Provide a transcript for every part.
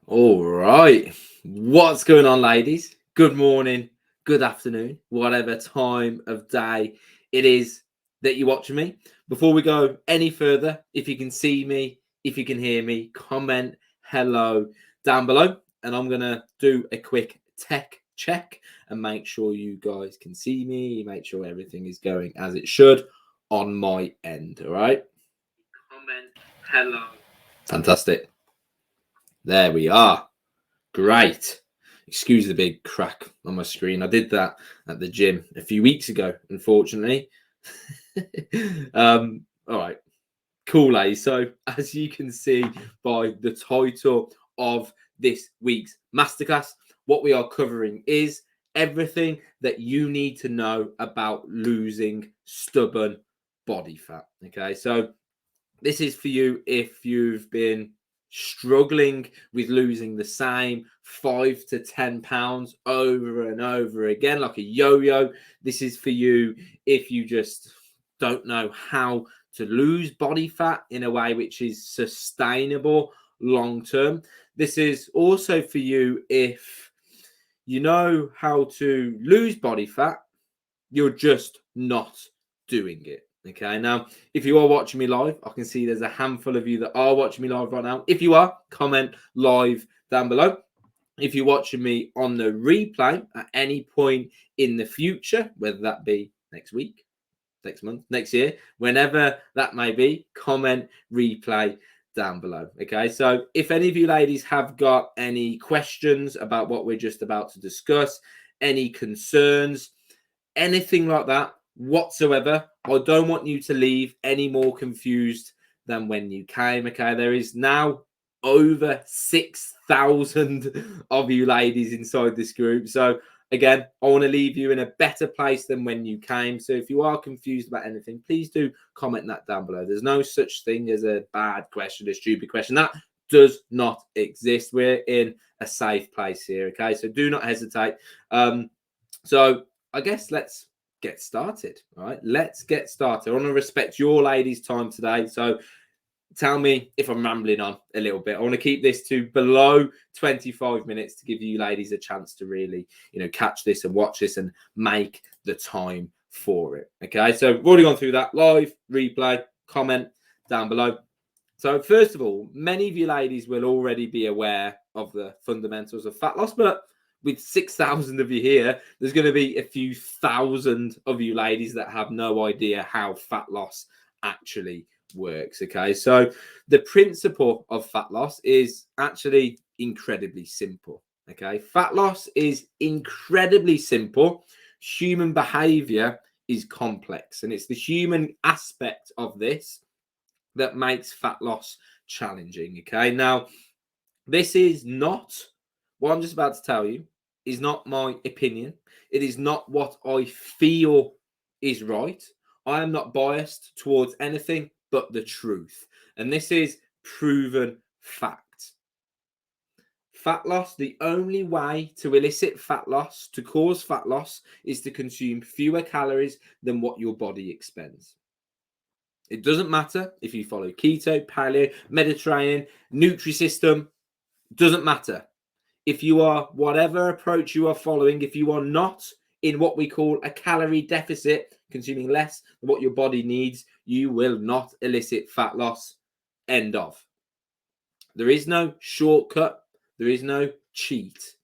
All right. What's going on, ladies? Good morning, good afternoon, whatever time of day it is that you're watching me. Before we go any further, if you can see me, if you can hear me, comment hello down below. And I'm going to do a quick tech check and make sure you guys can see me, make sure everything is going as it should on my end. All right. Comment hello. Fantastic. There we are. Great. Excuse the big crack on my screen. I did that at the gym a few weeks ago, unfortunately. All right. Cool, eh? So, as you can see by the title of this week's masterclass, what we are covering is everything that you need to know about losing stubborn body fat. Okay. So, this is for you if you've been struggling with losing the same 5 to 10 pounds over and over again, like a yo-yo. This is for you if you just don't know how to lose body fat in a way which is sustainable long term. This is also for you if you know how to lose body fat, you're just not doing it. Okay, now if you are watching me live, I can see there's a handful of you that are watching me live right now. If you are, comment live down below. If you're watching me on the replay at any point in the future, whether that be next week, next month, next year, whenever that may be, comment replay down below. Okay, so if any of you ladies have got any questions about what we're just about to discuss, any concerns, anything like that whatsoever, I don't want you to leave any more confused than when you came. Okay, there is now over 6,000 of you ladies inside this group. So again, I want to leave you in a better place than when you came. So if you are confused about anything, please do comment that down below. There's no such thing as a bad question, a stupid question. That does not exist. We're in a safe place here. Okay, so do not hesitate. So I guess let's get started. All right, let's get started. I want to respect your ladies' time today. So tell me if I'm rambling on a little bit. I want to keep this to below 25 minutes to give you ladies a chance to really, catch this and watch this and make the time for it. Okay, so we've already gone through that. Live, replay, comment down below. So first of all, many of you ladies will already be aware of the fundamentals of fat loss, but with 6,000 of you here, there's going to be a few thousand of you ladies that have no idea how fat loss actually works. Okay, so the principle of fat loss is actually incredibly simple. Okay, fat loss is incredibly simple. Human behavior is complex, and it's the human aspect of this that makes fat loss challenging. Okay, now this is not what I'm just about to tell you is not my opinion. It is not what I feel is right. I am not biased towards anything but the truth. And this is proven fact. Fat loss, the only way to elicit fat loss, to cause fat loss, is to consume fewer calories than what your body expends. It doesn't matter if you follow keto, paleo, Mediterranean, Nutri-System, doesn't matter. If you are, whatever approach you are following, if you are not in what we call a calorie deficit, consuming less than what your body needs, you will not elicit fat loss. End of. There is no shortcut. There is no cheat.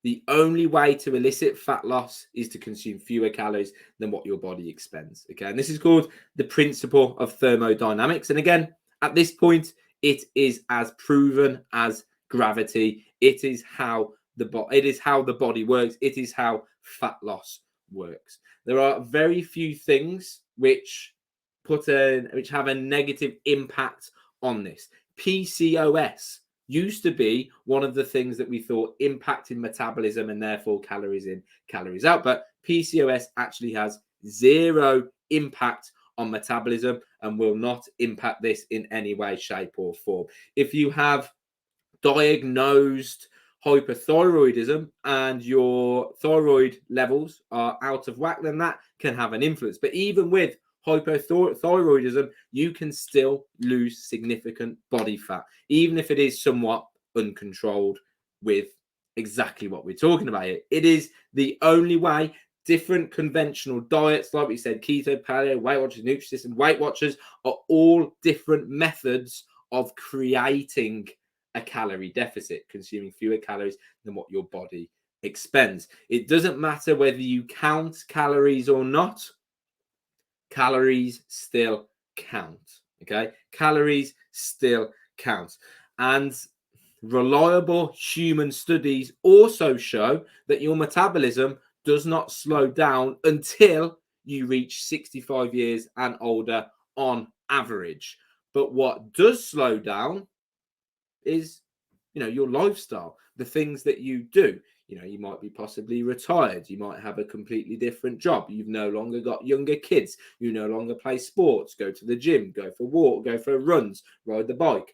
The only way to elicit fat loss is to consume fewer calories than what your body expends. Okay, and this is called the principle of thermodynamics. And again, at this point, it is as proven as gravity. It is how the body works. It is how fat loss works. There are very few things which have a negative impact on this. PCOS used to be one of the things that we thought impacted metabolism and therefore calories in, calories out. But PCOS actually has zero impact on metabolism and will not impact this in any way, shape, or form. If you have diagnosed hypothyroidism and your thyroid levels are out of whack, then that can have an influence. But even with hypothyroidism, you can still lose significant body fat, even if it is somewhat uncontrolled with exactly what we're talking about here. It is the only way. Different conventional diets, like we said, keto, paleo, Weight Watchers, Nutrisystem, Weight Watchers, are all different methods of creating a calorie deficit, consuming fewer calories than what your body expends. It doesn't matter whether you count calories or not, calories still count. Okay, calories still count. And reliable human studies also show that your metabolism does not slow down until you reach 65 years and older on average. But what does slow down is, your lifestyle, the things that you do. You might be possibly retired. You might have a completely different job. You've no longer got younger kids. You no longer play sports, go to the gym, go for walk, go for runs, ride the bike.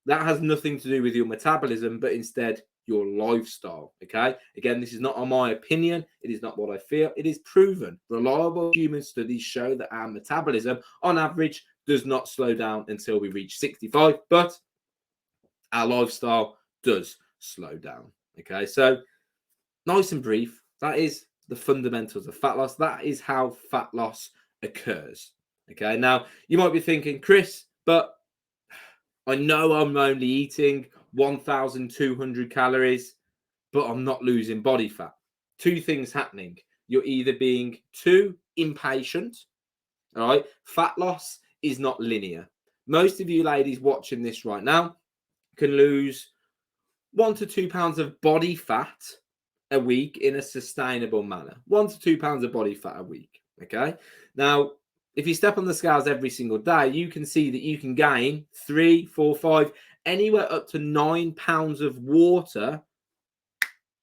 That has nothing to do with your metabolism, but instead your lifestyle. Okay. Again, this is not on my opinion. It is not what I feel. It is proven. Reliable human studies show that our metabolism on average does not slow down until we reach 65, but our lifestyle does slow down. Okay. So nice and brief. That is the fundamentals of fat loss. That is how fat loss occurs. Okay. Now you might be thinking, Chris, but I know I'm only eating 1,200 calories, but I'm not losing body fat. Two things happening. You're either being too impatient, all right? Fat loss is not linear. Most of you ladies watching this right now can lose 1 to 2 pounds of body fat a week in a sustainable manner. 1 to 2 pounds of body fat a week, okay? Now, if you step on the scales every single day, you can see that you can gain 3, 4, 5, anywhere up to 9 pounds of water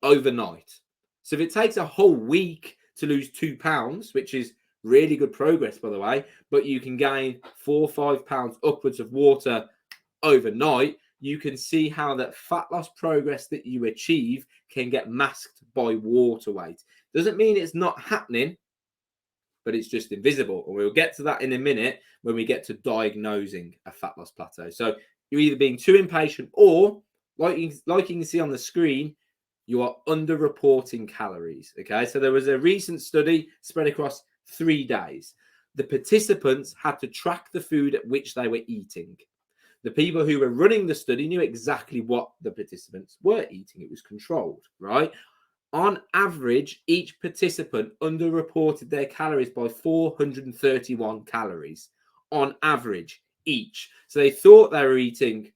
overnight. So if it takes a whole week to lose 2 pounds, which is really good progress, by the way, but you can gain 4 or 5 pounds upwards of water overnight, you can see how that fat loss progress that you achieve can get masked by water weight. Doesn't mean it's not happening, but it's just invisible. And we'll get to that in a minute when we get to diagnosing a fat loss plateau. So you're either being too impatient or, like you can see on the screen, you are underreporting calories. Okay, so there was a recent study spread across 3 days. The participants had to track the food at which they were eating. The people who were running the study knew exactly what the participants were eating. It was controlled, right? On average, each participant underreported their calories by 431 calories on average each. So they thought they were eating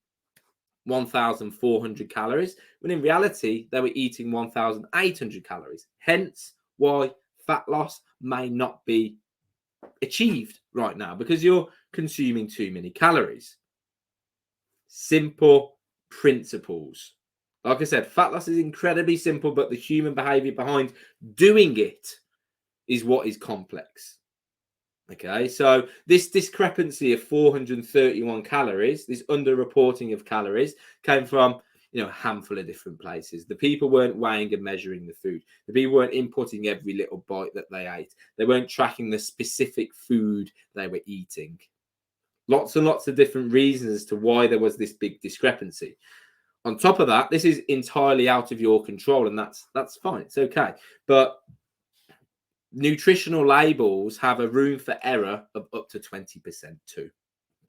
1,400 calories, when in reality, they were eating 1,800 calories. Hence why fat loss may not be achieved right now, because you're consuming too many calories. Simple principles. Like I said, fat loss is incredibly simple, but the human behavior behind doing it is what is complex. Okay, so this discrepancy of 431 calories, this underreporting of calories, came from a handful of different places. The people weren't weighing and measuring the food. The people weren't inputting every little bite that they ate. They weren't tracking the specific food they were eating. Lots and lots of different reasons as to why there was this big discrepancy. On top of that, this is entirely out of your control, and that's fine. It's okay. But nutritional labels have a room for error of up to 20% too.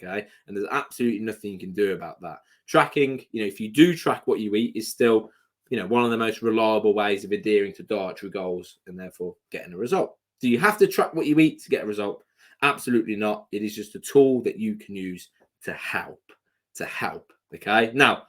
Okay. And there's absolutely nothing you can do about that. Tracking, if you do track what you eat, is still, one of the most reliable ways of adhering to dietary goals and therefore getting a result. Do you have to track what you eat to get a result? Absolutely not. It is just a tool that you can use to help. Okay. Now,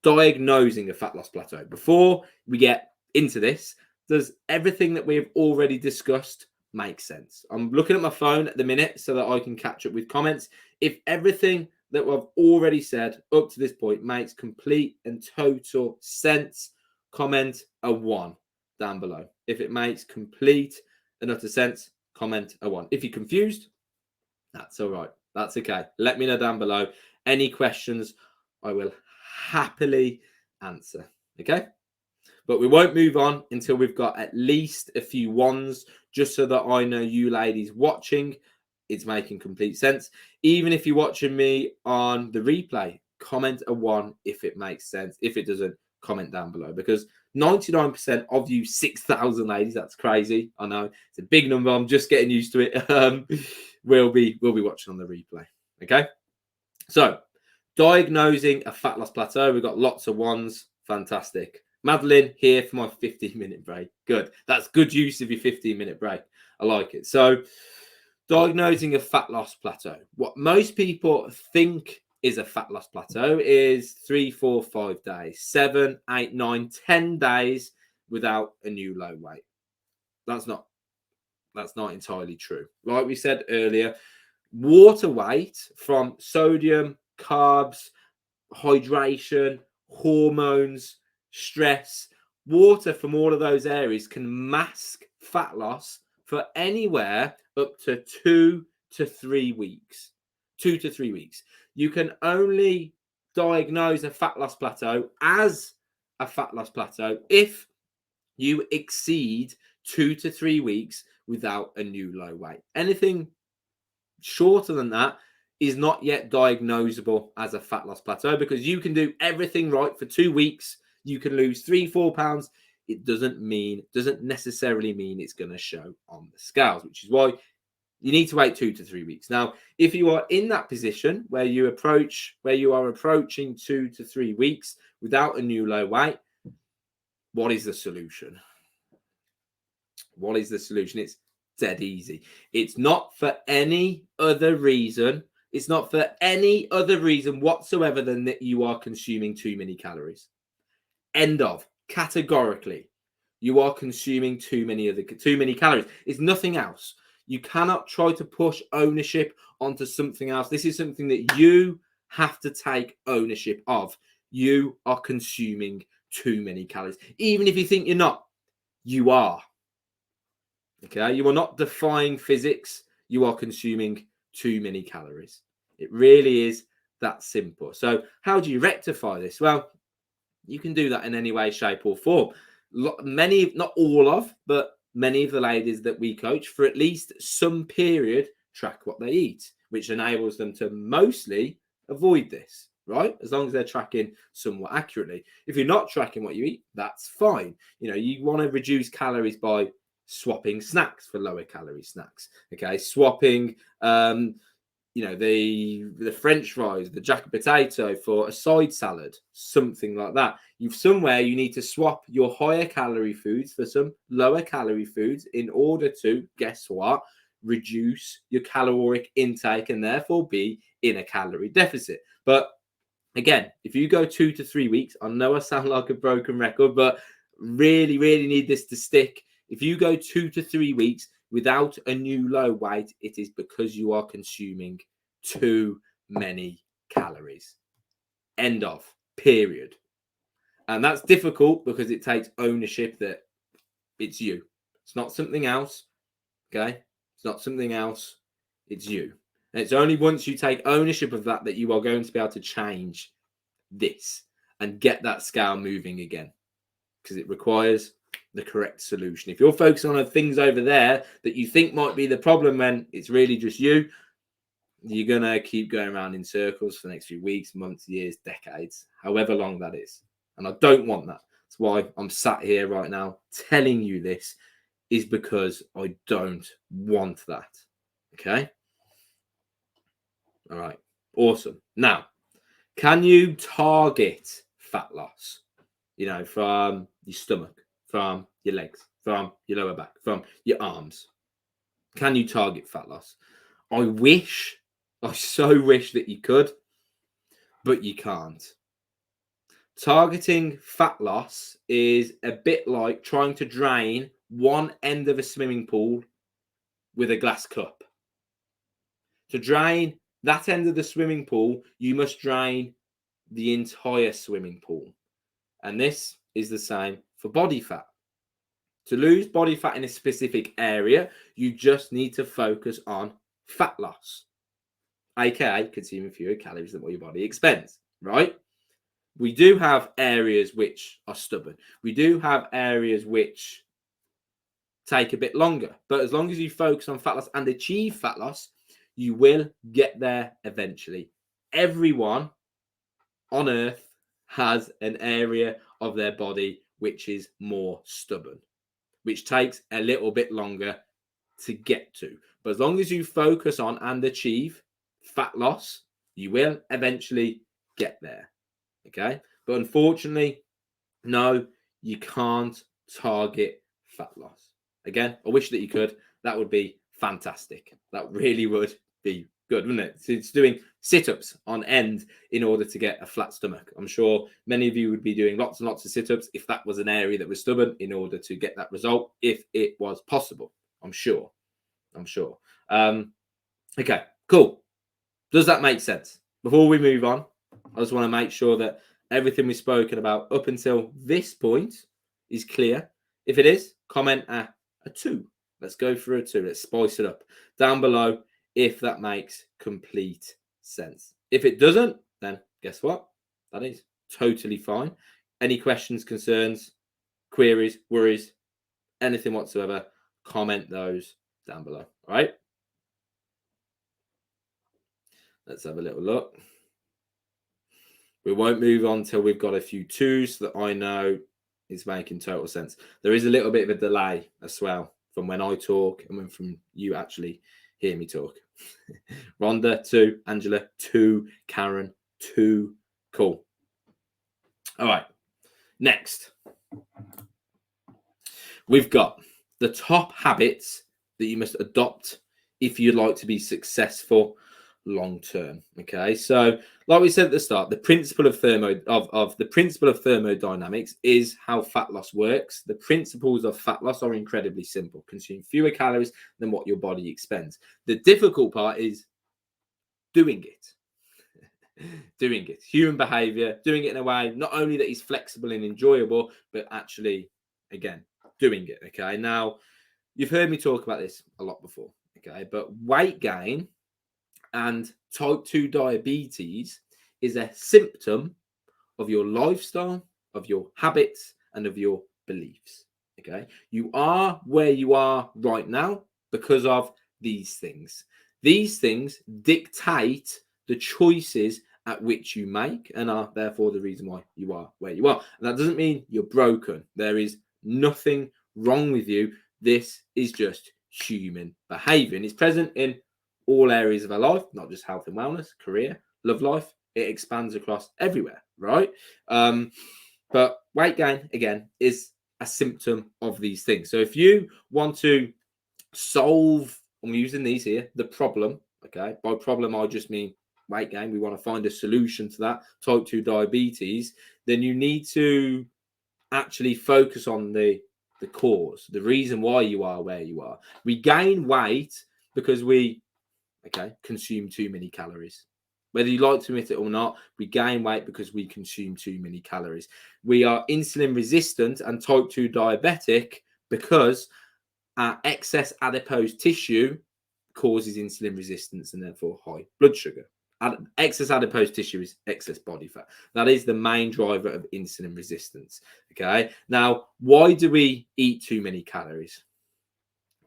diagnosing a fat loss plateau. Before we get into this, does everything that we've already discussed make sense? I'm looking at my phone at the minute so that I can catch up with comments. If everything that I've already said up to this point makes complete and total sense, comment a 1 down below. If it makes complete and utter sense, comment a 1. If you're confused, that's all right. That's okay. Let me know down below. Any questions, I will happily answer. Okay? But we won't move on until we've got at least a few 1s, just so that I know you ladies watching, it's making complete sense. Even if you're watching me on the replay, comment a 1 if it makes sense. If it doesn't, comment down below, because 99% of you 6,000 ladies, that's crazy, I know it's a big number, I'm just getting used to it, we'll be watching on the replay. Okay, so diagnosing a fat loss plateau, we've got lots of ones. Fantastic. Madeline here for my 15-minute break. Good, that's good use of your 15-minute break. I like it. So diagnosing a fat loss plateau, what most people think is a fat loss plateau is 3, 4, 5 days, 7, 8, 9, 10 days without a new low weight. That's not entirely true. Like we said earlier, water weight from sodium, carbs, hydration, hormones, stress, water from all of those areas can mask fat loss for anywhere up to 2 to 3 weeks. 2 to 3 weeks. You can only diagnose a fat loss plateau as a fat loss plateau if you exceed 2 to 3 weeks without a new low weight. Anything shorter than that is not yet diagnosable as a fat loss plateau, because you can do everything right for 2 weeks. You can lose 3-4 pounds. It doesn't necessarily mean it's going to show on the scales, which is why you need to wait 2 to 3 weeks. Now, if you are in that position where you are approaching 2 to 3 weeks without a new low weight, what is the solution? What is the solution? It's dead easy. It's not for any other reason. It's not for any other reason whatsoever than that you are consuming too many calories. End of. Categorically, you are consuming too many calories. It's nothing else. You cannot try to push ownership onto something else. This is something that you have to take ownership of. You are consuming too many calories. Even if you think you're not, you are. Okay, you are not defying physics. You are consuming too many calories. It really is that simple. So how do you rectify this? Well, you can do that in any way, shape or form. Many, not all of, but many of the ladies that we coach for at least some period track what they eat, which enables them to mostly avoid this, right? As long as they're tracking somewhat accurately. If you're not tracking what you eat, that's fine. You know, you want to reduce calories by swapping snacks for lower calorie snacks. Okay, swapping the French fries, the jacket potato for a side salad, something like that. You need to swap your higher calorie foods for some lower calorie foods in order to, guess what, reduce your caloric intake and therefore be in a calorie deficit. But again, if you go 2 to 3 weeks, I know I sound like a broken record, but really, really need this to stick. If you go 2 to 3 weeks without a new low weight, it is because you are consuming too many calories. End of. Period. And that's difficult because it takes ownership that it's you. It's not something else. Okay? It's not something else. It's you. And it's only once you take ownership of that you are going to be able to change this and get that scale moving again, because it requires the correct solution. If you're focusing on things over there that you think might be the problem when it's really just you, you're going to keep going around in circles for the next few weeks, months, years, decades, however long that is. And I don't want that. That's why I'm sat here right now telling you this, is because I don't want that. Okay? All right. Awesome. Now, can you target fat loss? You know, from your stomach, from your legs, from your lower back, from your arms. Can you target fat loss? I so wish that you could, but you can't. Targeting fat loss is a bit like trying to drain one end of a swimming pool with a glass cup. To drain that end of the swimming pool, you must drain the entire swimming pool. And this is the same for body fat. To lose body fat in a specific area, you just need to focus on fat loss, aka consuming fewer calories than what your body expends, right? We do have areas which are stubborn. We do have areas which take a bit longer. But as long as you focus on fat loss and achieve fat loss, you will get there eventually. Everyone on earth has an area of their body which is more stubborn, which takes a little bit longer to get to. But as long as you focus on and achieve fat loss, you will eventually get there. Okay. But unfortunately, no, you can't target fat loss. Again, I wish that you could. That would be fantastic. That really would be good, wouldn't it? So it's doing sit-ups on end in order to get a flat stomach. I'm sure many of you would be doing lots and lots of sit-ups if that was an area that was stubborn in order to get that result, if it was possible. I'm sure. Okay, cool. Does that make sense? Before we move on, I just want to make sure that everything we've spoken about up until this point is clear. If it is, comment a 2. Let's go for a 2. Let's spice it up down below if that makes complete sense. If it doesn't, then guess what? That is totally fine. Any questions, concerns, queries, worries, anything whatsoever, comment those down below. All right. Let's have a little look. We won't move on till we've got a few 2s that I know is making total sense. There is a little bit of a delay as well from when I talk and when from you actually hear me talk. Rhonda, 2. Angela, 2. Karen, 2. Cool. All right. Next, we've got the top habits that you must adopt if you'd like to be successful long term. Okay, so like we said at the start, the principle of thermodynamics is how fat loss works. The principles of fat loss are incredibly simple: consume fewer calories than what your body expends. The difficult part is doing it. Doing it, human behavior, doing it in a way not only that is flexible and enjoyable, but actually, again, doing it. Okay, now you've heard me talk about this a lot before. Okay, but weight gain and type 2 diabetes is a symptom of your lifestyle, of your habits, and of your beliefs. Okay, you are where you are right now because of these things. These things dictate the choices at which you make and are therefore the reason why you are where you are. And that doesn't mean you're broken. There is nothing wrong with you. This is just human behavior, and it's present in all areas of our life, not just health and wellness, career, love life. It expands across everywhere, right? But weight gain, again, is a symptom of these things. So if you want to solve, I'm using these here, the problem, okay? By problem, I just mean weight gain. We want to find a solution to that, type 2 diabetes. Then you need to actually focus on the cause, the reason why you are where you are. We gain weight because we consume too many calories. Whether you like to admit it or not, we gain weight because we consume too many calories. We are insulin resistant and type 2 diabetic because our excess adipose tissue causes insulin resistance and therefore high blood sugar. Excess adipose tissue is excess body fat. That is the main driver of insulin resistance. Okay. Now, why do we eat too many calories?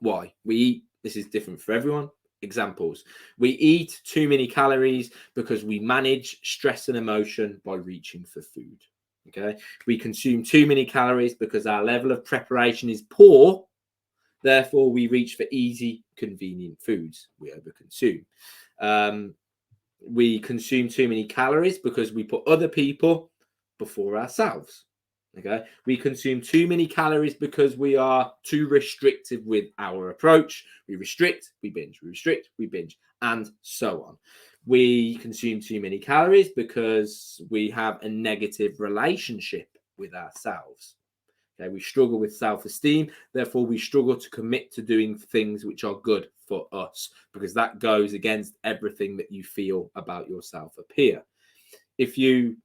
Why? This is different for everyone. Examples: we eat too many calories because we manage stress and emotion by reaching for food. Okay. We consume too many calories because our level of preparation is poor. Therefore, we reach for easy, convenient foods. We overconsume. We consume too many calories because we put other people before ourselves. Okay, we consume too many calories because we are too restrictive with our approach. We restrict, we binge, we restrict, we binge, and so on. We consume too many calories because we have a negative relationship with ourselves. Okay, we struggle with self-esteem, therefore we struggle to commit to doing things which are good for us, because that goes against everything that you feel about yourself up here. If you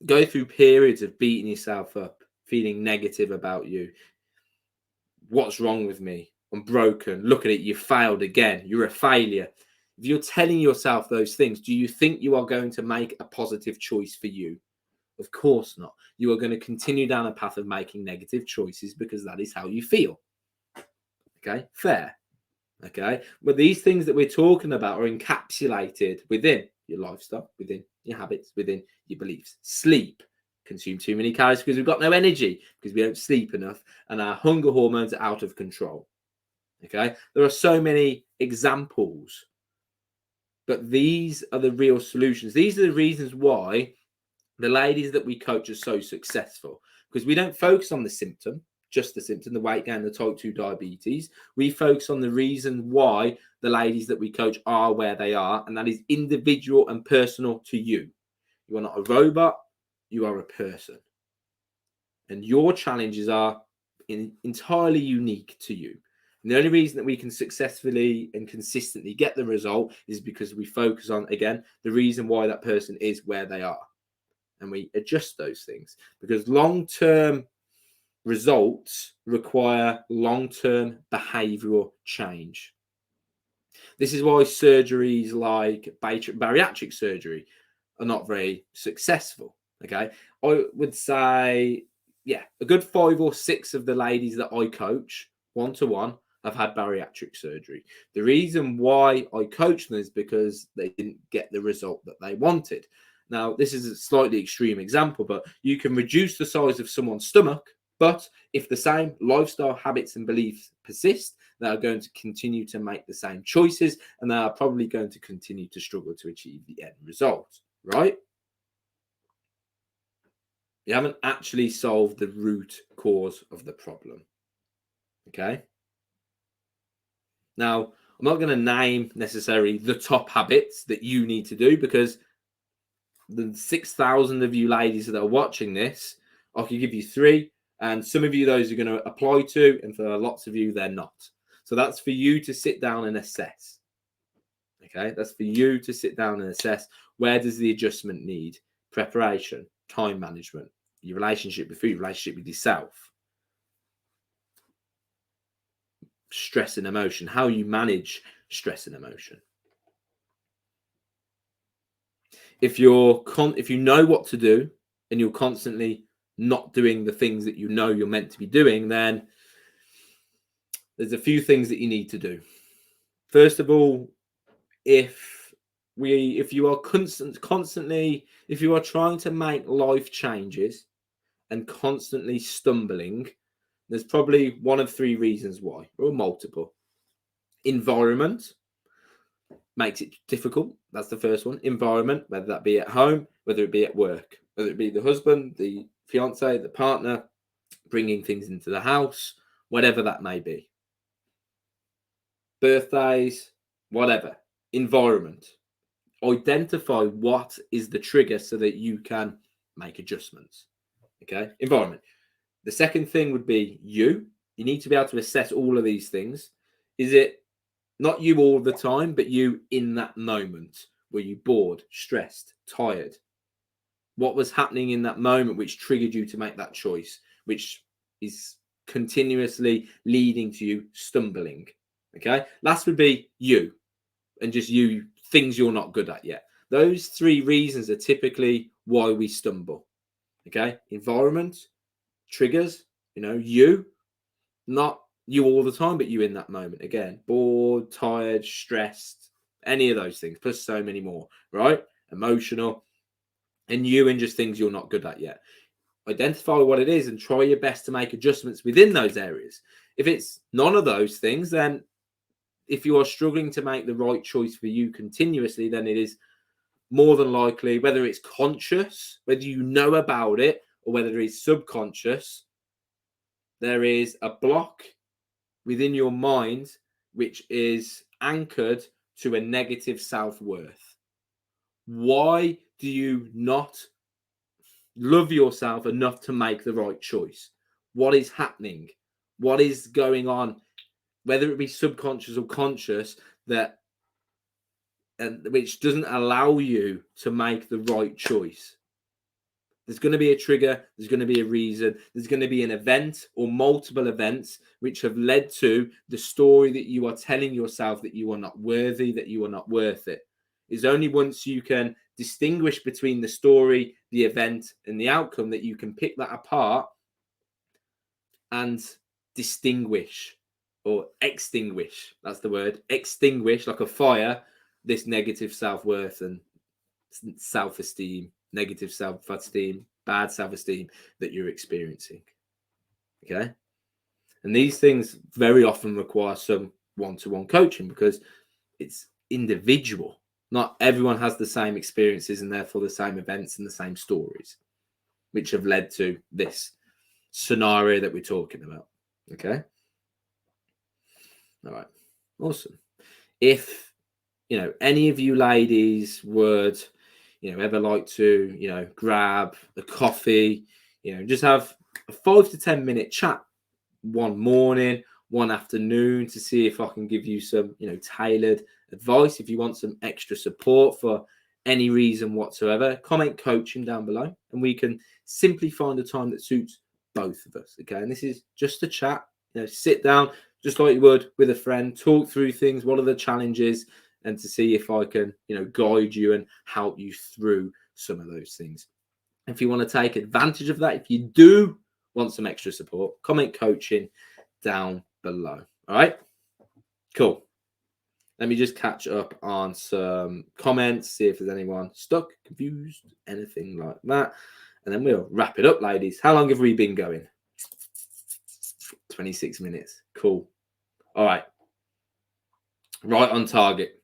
go through periods of beating yourself up, feeling negative about you, what's wrong with me? I'm broken. Look at it. You failed again. You're a failure. If you're telling yourself those things, do you think you are going to make a positive choice for you? Of course not. You are going to continue down a path of making negative choices because that is how you feel. Okay, fair. Okay, but these things that we're talking about are encapsulated within your lifestyle, within your habits, within your beliefs. Sleep. Consume too many calories because we've got no energy, because we don't sleep enough, and our hunger hormones are out of control. Okay, there are so many examples, but these are the real solutions. These are the reasons why the ladies that we coach are so successful, because we don't focus on the symptom, just the symptom, the weight gain, the type 2 diabetes. We focus on the reason why the ladies that we coach are where they are, and that is individual and personal to you. You are not a robot, you are a person. And your challenges are entirely unique to you. And the only reason that we can successfully and consistently get the result is because we focus on, again, the reason why that person is where they are. And we adjust those things, because long-term results require long-term behavioral change. This is why surgeries like bariatric surgery are not very successful. Okay, I would say, yeah, a good 5 or 6 of the ladies that I coach one-to-one have had bariatric surgery. The reason why I coach them is because they didn't get the result that they wanted. Now, this is a slightly extreme example, but you can reduce the size of someone's stomach, but if the same lifestyle habits and beliefs persist, they are going to continue to make the same choices, and they are probably going to continue to struggle to achieve the end result, right? You haven't actually solved the root cause of the problem, okay? Now, I'm not going to name necessarily the top habits that you need to do, because the 6,000 of you ladies that are watching this, I could give you 3, and some of you, those are going to apply to, and for lots of you, they're not. So that's for you to sit down and assess. Okay, that's for you to sit down and assess, where does the adjustment need? Preparation, time management, your relationship with food, relationship with yourself, stress and emotion, how you manage stress and emotion. If you know what to do and you're constantly not doing the things that you know you're meant to be doing, then there's a few things that you need to do. First of all, if you are constantly, if you are trying to make life changes and constantly stumbling, there's probably one of 3 reasons why, or multiple. Environment makes it difficult. That's the first one. Environment, whether that be at home, whether it be at work, whether it be the husband, the fiance, the partner, bringing things into the house, whatever that may be. Birthdays, whatever. Environment. Identify what is the trigger so that you can make adjustments. Okay, environment. The second thing would be you. You need to be able to assess all of these things. Is it not you all the time, but you in that moment? Were you bored, stressed, tired? What was happening in that moment which triggered you to make that choice, which is continuously leading to you stumbling? Okay, last would be you, and just you, things you're not good at yet. Those 3 reasons are typically why we stumble. Okay, environment, triggers, you, not you all the time, but you in that moment. Again, bored, tired, stressed, any of those things, plus so many more, right? Emotional, and you, and just things you're not good at yet. Identify what it is and try your best to make adjustments within those areas. If it's none of those things, then if you are struggling to make the right choice for you continuously, then it is more than likely, whether it's conscious, whether you know about it, or whether it's subconscious, there is a block within your mind which is anchored to a negative self-worth. Why do you not love yourself enough to make the right choice? What is happening? What is going on, whether it be subconscious or conscious, which doesn't allow you to make the right choice? There's going to be a trigger, there's going to be a reason, there's going to be an event or multiple events which have led to the story that you are telling yourself that you are not worthy, that you are not worth it. It's only once you can distinguish between the story, the event, and the outcome that you can pick that apart and distinguish or extinguish. That's the word. Extinguish, like a fire, this negative self-worth and self-esteem, negative self-esteem, bad self-esteem that you're experiencing. Okay. And these things very often require some one-to-one coaching because it's individual. Not everyone has the same experiences and therefore the same events and the same stories, which have led to this scenario that we're talking about. Okay. All right. Awesome. If, any of you ladies would, ever like to, grab a coffee, just have a 5 to 10 minute chat one morning, one afternoon to see if I can give you some, tailored advice. If you want some extra support for any reason whatsoever, comment coaching down below and we can simply find a time that suits both of us. Okay. And this is just a chat, sit down just like you would with a friend, talk through things. What are the challenges? And to see if I can, guide you and help you through some of those things. If you want to take advantage of that, if you do want some extra support, comment coaching down below. All right, cool. Let me just catch up on some comments, see if there's anyone stuck, confused, anything like that. And then we'll wrap it up, ladies. How long have we been going? 26 minutes. Cool. All right. Right on target.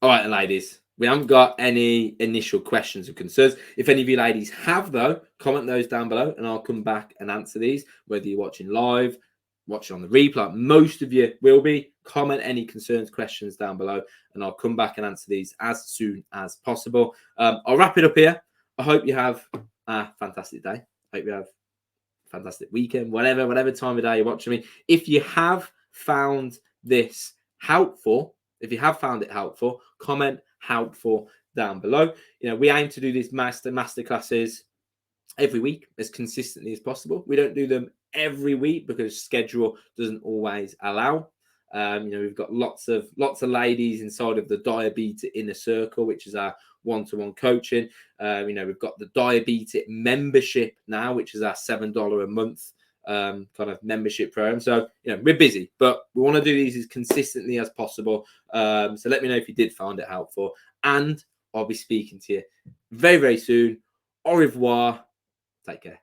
All right, ladies. We haven't got any initial questions or concerns. If any of you ladies have, though, comment those down below and I'll come back and answer these, whether you're watching live, watching on the replay. Most of you will be. Comment any concerns, questions down below, and I'll come back and answer these as soon as possible. I'll wrap it up here. I hope you have a fantastic day. I hope you have a fantastic weekend, whatever time of day you're watching me. If you have found this helpful, if you have found it helpful, comment helpful down below. We aim to do these masterclasses every week as consistently as possible. We don't do them every week because schedule doesn't always allow. We've got lots of ladies inside of the Diabetic Inner Circle, which is our one-to-one coaching. We've got the Diabetic membership now, which is our $7 a month kind of membership program. So we're busy, but we want to do these as consistently as possible. So let me know if you did find it helpful, and I'll be speaking to you very, very soon. Au revoir. Take care.